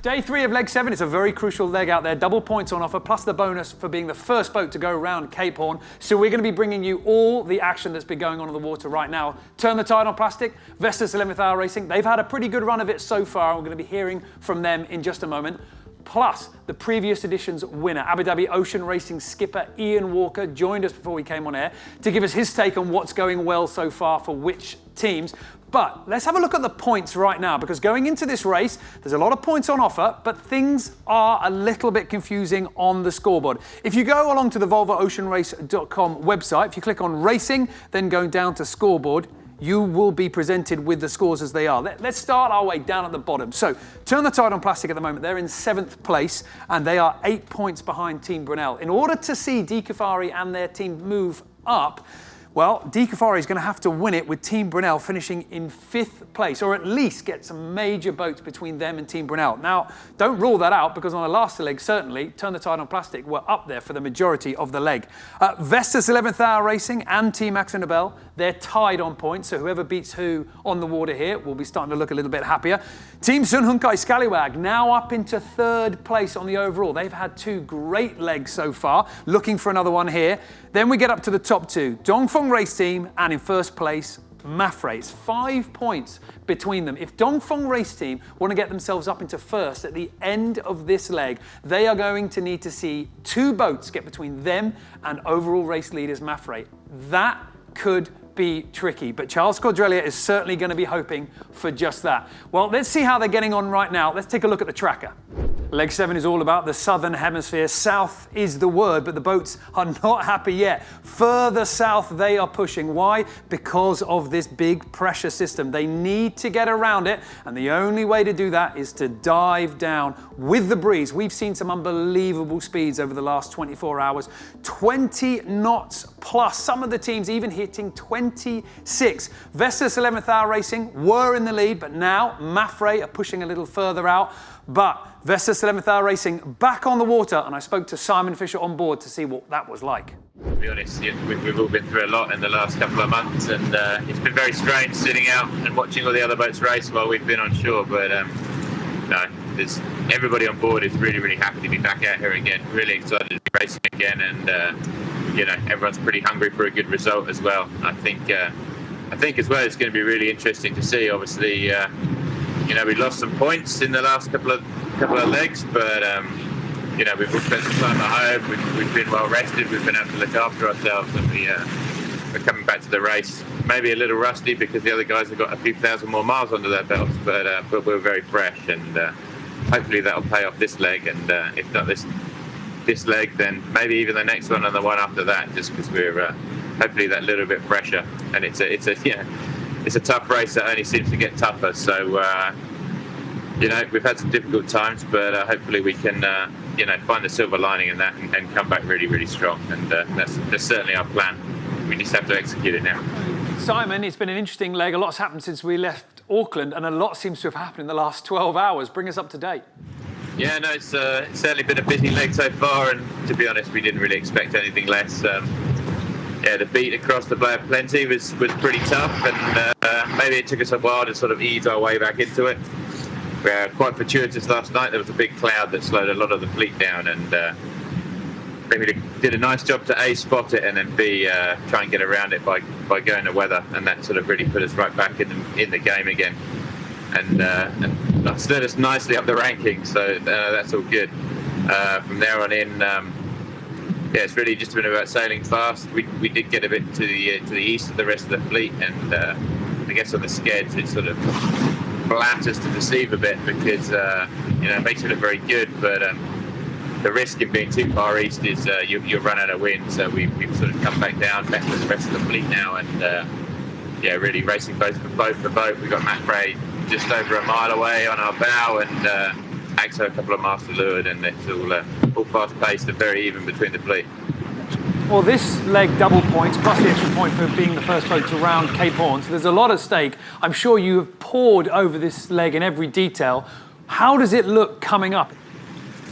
Day 3 of leg 7 is a very crucial leg out there. Double points on offer, plus the bonus for being the first boat to go around Cape Horn. So we're going to be bringing you all the action that's been going on in the water right now. Turn the tide on plastic. Vestas 11th Hour Racing. They've had a pretty good run of it so far. We're going to be hearing from them in just a moment. Plus, the previous edition's winner, Abu Dhabi Ocean Racing skipper Ian Walker, joined us before we came on air to give us his take on what's going well so far for which teams. But let's have a look at the points right now, because going into this race, there's a lot of points on offer, but things are a little bit confusing on the scoreboard. If you go along to the VolvoOceanRace.com website, if you click on Racing, then going down to Scoreboard, you will be presented with the scores as they are. Let's start our way down at the bottom. So, Turn the Tide on Plastic at the moment, they're in 7th place, and they are 8 points behind Team Brunel. In order to see Di Kafari and their team move up, well, Di Kafari is going to have to win it with Team Brunel finishing in 5th place, or at least get some major boats between them and Team Brunel. Now, don't rule that out, because on the last leg, certainly, Turn the Tide on Plastic were up there for the majority of the leg. Vestas 11th Hour Racing and Team Axel Nobel, they're tied on points, so whoever beats who on the water here will be starting to look a little bit happier. Team Sun Hunkai Scallywag now up into 3rd place on the overall. They've had 2 great legs so far, looking for another one here. Then we get up to the top 2, Dongfeng Race Team, and in 1st place, Mafre. It's 5 points between them. If Dongfeng Race Team want to get themselves up into 1st at the end of this leg, they are going to need to see 2 boats get between them and overall race leaders Mafre. That could be tricky, but Charles Cordrelia is certainly going to be hoping for just that. Well, let's see how they're getting on right now. Let's take a look at the tracker. Leg 7 is all about the southern hemisphere. South is the word, but the boats are not happy yet. Further south they are pushing. Why? Because of this big pressure system. They need to get around it, and the only way to do that is to dive down with the breeze. We've seen some unbelievable speeds over the last 24 hours. 20 knots plus. Some of the teams even hitting 26. Vestas 11th Hour Racing were in the lead, but now Mafre are pushing a little further out. But Vestas 11th Hour Racing back on the water, and I spoke to Simon Fisher on board to see what that was like. To be honest, we've all been through a lot in the last couple of months, and it's been very strange sitting out and watching all the other boats race while we've been on shore. But no, everybody on board is really, really happy to be back out here again. Really excited to be racing again, and you know, everyone's pretty hungry for a good result as well. I think as well it's going to be really interesting to see. Obviously, you know, we lost some points in the last couple of legs, but you know, we've all spent some time at home. We've been well rested. We've been able to look after ourselves, and we're coming back to the race. Maybe a little rusty because the other guys have got a few thousand more miles under their belts, but we're very fresh, and hopefully that'll pay off this leg. And if not this leg, then maybe even the next one and the one after that, just because we're hopefully that little bit fresher. And it's a tough race that only seems to get tougher. So you know, we've had some difficult times, but hopefully we can you know, find the silver lining in that and come back really, really strong. And that's certainly our plan. We just have to execute it now. Simon, it's been an interesting leg. A lot's happened since we left Auckland, and a lot seems to have happened in the last 12 hours. Bring us up to date. Yeah, no, it's certainly been a busy leg so far, and to be honest, we didn't really expect anything less. Yeah, the beat across the Bay of Plenty was pretty tough, and maybe it took us a while to sort of ease our way back into it. We were quite fortuitous last night. There was a big cloud that slowed a lot of the fleet down, and we did a nice job to A, spot it, and then B, try and get around it by going to weather, and that sort of really put us right back in the game again, and stood us nicely up the rankings, so that's all good. From there on in, yeah, it's really just been about sailing fast. We did get a bit to the east of the rest of the fleet, and I guess on the skids it sort of flatters to deceive a bit, because you know, it makes it look very good, but the risk in being too far east is you'll run out of wind. So we've sort of come back down, met with the rest of the fleet now, and yeah, really racing boat for boat. We've got Mafre just over a mile away on our bow, and Axo a couple of miles to leeward, and it's all fast paced and very even between the fleet. Well, this leg double points, plus the extra point for being the first boat to round Cape Horn, so there's a lot at stake. I'm sure you have pored over this leg in every detail. How does it look coming up?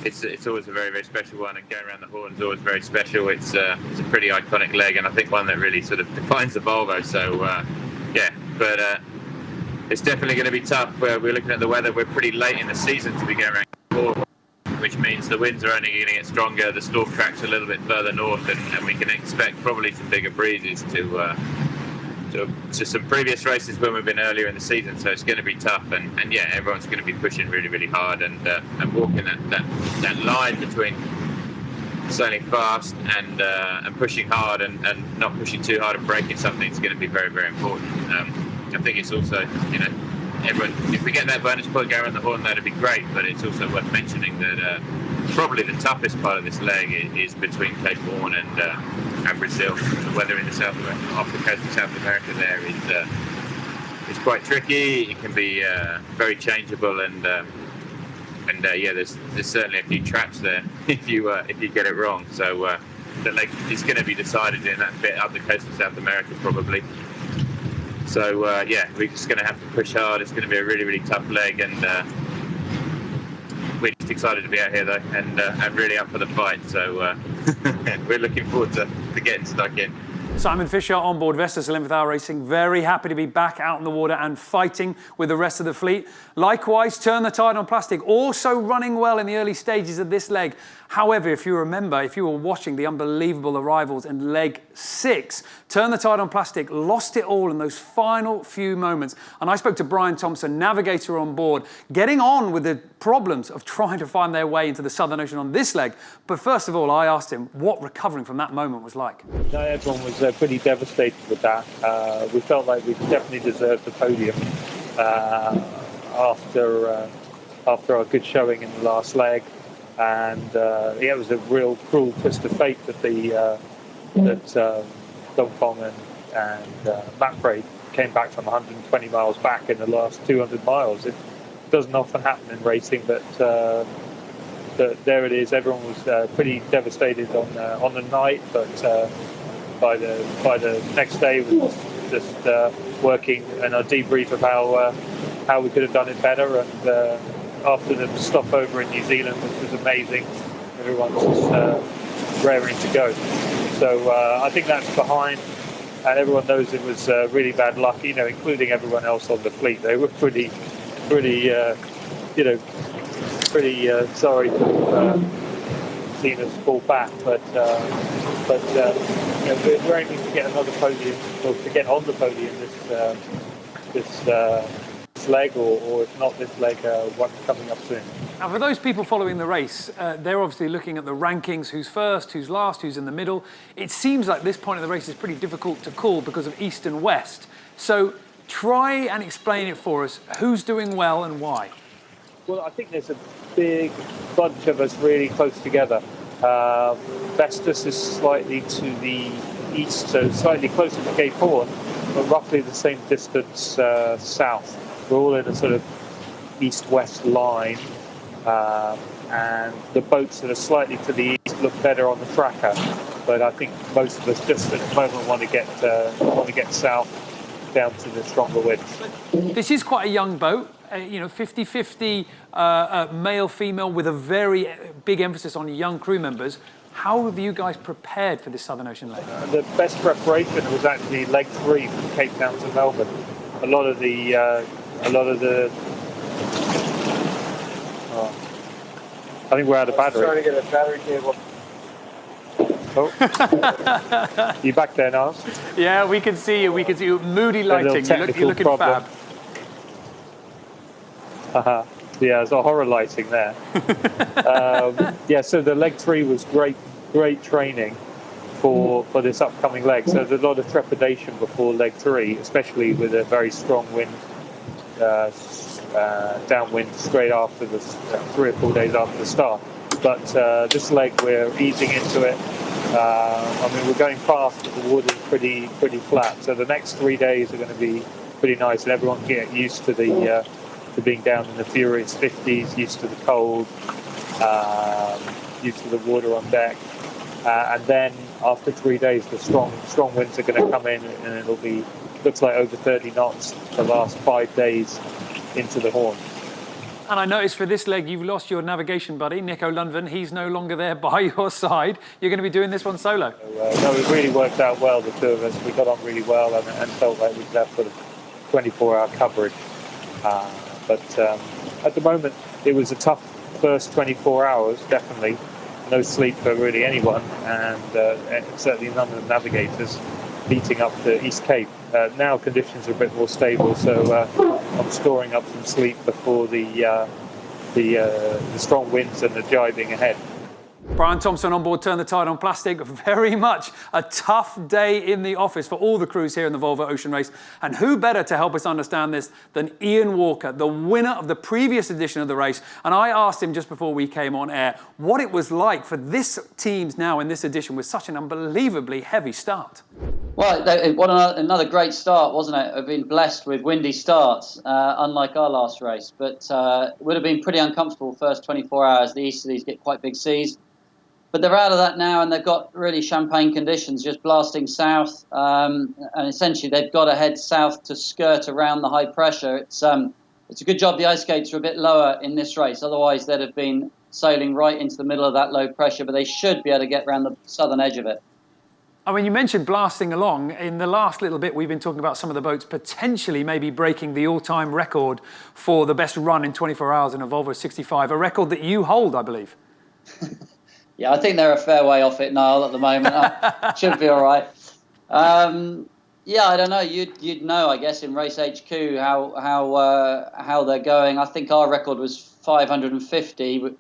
It's always a very, very special one, and going around the Horn is always very special. It's a pretty iconic leg, and I think one that really sort of defines the Volvo. So yeah, but it's definitely going to be tough. We're looking at the weather. We're pretty late in the season to be going around before, which means the winds are only going to get stronger. The storm track's a little bit further north, and we can expect probably some bigger breezes to some previous races when we've been earlier in the season. So it's going to be tough, and yeah, everyone's going to be pushing really, really hard and walking that line between sailing fast and pushing hard and not pushing too hard and breaking something is going to be very, very important. I think it's also, everyone, if we get that bonus point going around the horn, that'd be great, but it's also worth mentioning that probably the toughest part of this leg is between Cape Horn and Brazil. The weather in the south off the coast of South America there is quite tricky. It can be very changeable, and yeah, there's certainly a few traps there if you get it wrong. So the leg is going to be decided in that bit up the coast of South America probably. So yeah, we're just going to have to push hard. It's going to be a really, really tough leg, and we're just excited to be out here though, and really up for the fight. So we're looking forward to getting stuck in. Simon Fisher on board Vestas 11th Hour Racing, very happy to be back out in the water and fighting with the rest of the fleet. Likewise, Turn the Tide on Plastic, also running well in the early stages of this leg. However, if you remember, if you were watching the unbelievable arrivals in leg 6, Turn the Tide on Plastic lost it all in those final few moments. And I spoke to Brian Thompson, navigator on board, getting on with the problems of trying to find their way into the Southern Ocean on this leg. But first of all, I asked him what recovering from that moment was like. No, everyone was pretty devastated with that. We felt like we definitely deserved the podium after our good showing in the last leg. And yeah, it was a real cruel twist of fate that Thompson and Macrae came back from 120 miles back in the last 200 miles. It doesn't often happen in racing, but there it is. Everyone was pretty devastated on the night, but by the next day we was just working and a debrief of how we could have done it better. And after the stopover in New Zealand, which was amazing, everyone was raring to go. So I think that's behind, and everyone knows it was really bad luck, including everyone else on the fleet. They were pretty sorry to have seen us fall back, but we're aiming to get another podium, or to get on the podium this leg, or if not this leg, one coming up soon. Now, for those people following the race, they're obviously looking at the rankings, who's first, who's last, who's in the middle. It seems like this point of the race is pretty difficult to call because of east and west. So try and explain it for us. Who's doing well and why? Well, I think there's a big bunch of us really close together. Vestas is slightly to the east, so slightly closer to Cape Horn, but roughly the same distance south. We're all in a sort of east-west line, and the boats that are slightly to the east look better on the tracker. But I think most of us just at the moment want to get south down to the stronger winds. This is quite a young boat, 50-50 male-female with a very big emphasis on young crew members. How have you guys prepared for this Southern Ocean leg? The best preparation was actually leg 3 from Cape Town to Melbourne. A lot of the I think we're out of battery. Trying to get a battery cable. Oh. You back there, Niles? Yeah, we can see you. We can see you. Moody lighting. You're looking problem. fab. Yeah, there's a horror lighting there. Yeah, so the leg 3 was great training for this upcoming leg. So there's a lot of trepidation before leg 3, especially with a very strong wind, downwind straight after the 3 or 4 days after the start. But this leg we're easing into it. We're going fast, but the water's pretty flat. So the next 3 days are going to be pretty nice, and everyone can get used to to being down in the furious 50s, used to the cold, used to the water on deck. And then after 3 days, the strong winds are going to come in, and looks like over 30 knots the last 5 days into the Horn. And I noticed for this leg, you've lost your navigation buddy, Nico Lundven. He's no longer there by your side. You're going to be doing this one solo. No, it really worked out well, the two of us. We got on really well and felt like we could have sort of 24-hour coverage. But at the moment, it was a tough first 24 hours, definitely no sleep for really anyone, and certainly none of the navigators beating up the East Cape. Now conditions are a bit more stable, so I'm storing up some sleep before the strong winds and the jibing ahead. Brian Thompson on board Turn the Tide on Plastic. Very much a tough day in the office for all the crews here in the Volvo Ocean Race. And who better to help us understand this than Ian Walker, the winner of the previous edition of the race. And I asked him just before we came on air what it was like for this teams now in this edition with such an unbelievably heavy start. Well, what another great start, wasn't it? I've been blessed with windy starts, unlike our last race. But it would have been pretty uncomfortable first 24 hours. The easterlies get quite big seas. But they're out of that now, and they've got really champagne conditions, just blasting south. And essentially, they've got to head south to skirt around the high pressure. It's a good job the ice skates are a bit lower in this race. Otherwise, they'd have been sailing right into the middle of that low pressure. But they should be able to get around the southern edge of it. I mean, you mentioned blasting along. In the last little bit, we've been talking about some of the boats potentially maybe breaking the all-time record for the best run in 24 hours in a Volvo 65, a record that you hold, I believe. Yeah, I think they're a fair way off it, Niall, at the moment. Should be all right. Yeah, I don't know. You'd know, I guess, in Race HQ how they're going. I think our record was 550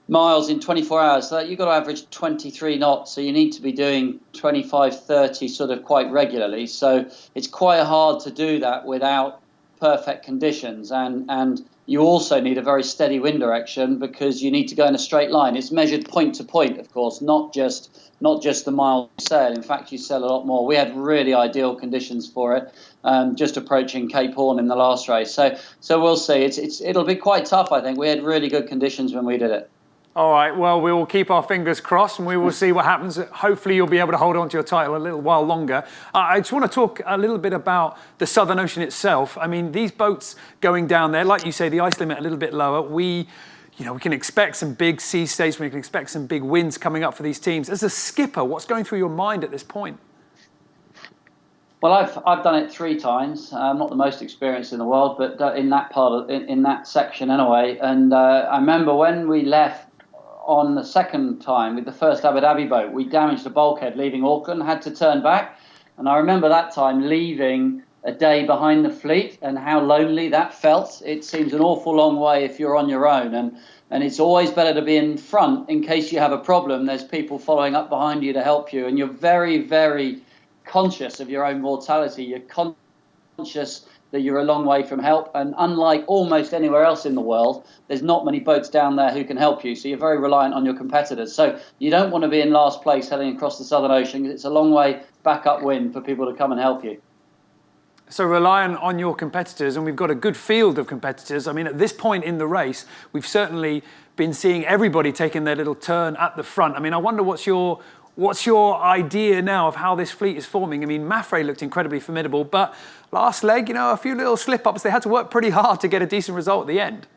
miles in 24 hours. So you've got to average 23 knots. So you need to be doing 25, 30 sort of quite regularly. So it's quite hard to do that without perfect conditions. And you also need a very steady wind direction because you need to go in a straight line. It's measured point to point, of course, not just the mile you sail. In fact, you sail a lot more. We had really ideal conditions for it, just approaching Cape Horn in the last race. So we'll see. It'll be quite tough, I think. We had really good conditions when we did it. All right, well, we will keep our fingers crossed and we will see what happens. Hopefully you'll be able to hold on to your title a little while longer. I just want to talk a little bit about the Southern Ocean itself. I mean, these boats going down there, like you say, the ice limit a little bit lower. We can expect some big sea states, we can expect some big winds coming up for these teams. As a skipper, what's going through your mind at this point? Well, I've done it 3 times. I'm not the most experienced in the world, but in that in that section anyway. And I remember when we left on the second time with the first Abu Dhabi boat, we damaged the bulkhead leaving Auckland, had to turn back. And I remember that time leaving a day behind the fleet and how lonely that felt. It seems an awful long way if you're on your own. And it's always better to be in front in case you have a problem. There's people following up behind you to help you. And you're very, very conscious of your own mortality. You're conscious that you're a long way from help. And unlike almost anywhere else in the world, there's not many boats down there who can help you. So you're very reliant on your competitors. So you don't want to be in last place heading across the Southern Ocean because it's a long way back upwind for people to come and help you. So reliant on your competitors, and we've got a good field of competitors. I mean, at this point in the race, we've certainly been seeing everybody taking their little turn at the front. I mean, I wonder what's your idea now of how this fleet is forming? I mean, Mafre looked incredibly formidable, but last leg, a few little slip-ups. They had to work pretty hard to get a decent result at the end.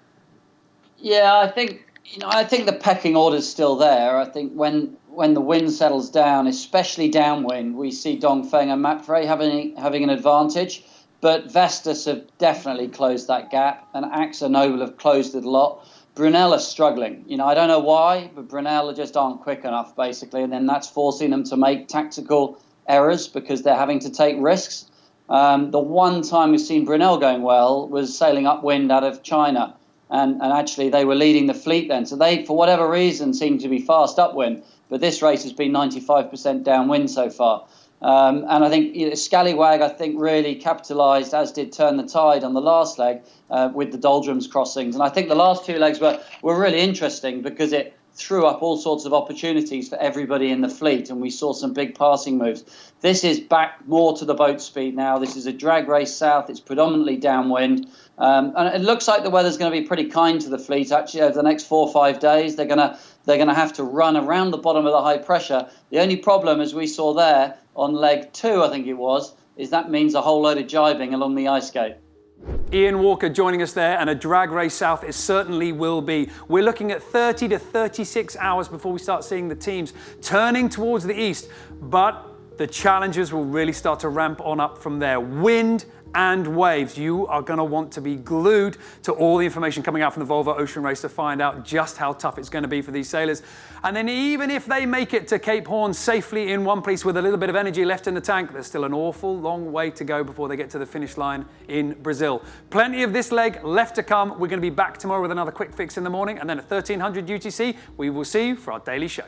Yeah, I think the pecking order's still there. I think when the wind settles down, especially downwind, we see Dongfeng and Mapfre having an advantage. But Vestas have definitely closed that gap, and AXA Noble have closed it a lot. Brunel are struggling. I don't know why, but Brunel just aren't quick enough, basically, and then that's forcing them to make tactical errors because they're having to take risks. The one time we've seen Brunel going well was sailing upwind out of China, and actually they were leading the fleet then. So they, for whatever reason, seem to be fast upwind, but this race has been 95% downwind so far. And I think Scallywag, really capitalised, as did Turn the Tide on the last leg with the doldrums crossings. And I think the last 2 legs were really interesting because it threw up all sorts of opportunities for everybody in the fleet, and we saw some big passing moves. This is back more to the boat speed now. This is a drag race south. It's predominantly downwind. And it looks like the weather's going to be pretty kind to the fleet, actually, over the next 4 or 5 days. They're going to have to run around the bottom of the high pressure. The only problem, as we saw there on leg 2, I think it was, is that means a whole load of jibing along the ice gate. Ian Walker joining us there, and a drag race south it certainly will be. We're looking at 30 to 36 hours before we start seeing the teams turning towards the east, but the challenges will really start to ramp on up from there. Wind and waves. You are going to want to be glued to all the information coming out from the Volvo Ocean Race to find out just how tough it's going to be for these sailors. And then even if they make it to Cape Horn safely in one piece with a little bit of energy left in the tank, there's still an awful long way to go before they get to the finish line in Brazil. Plenty of this leg left to come. We're going to be back tomorrow with another quick fix in the morning, and then at 1300 UTC, we will see you for our daily show.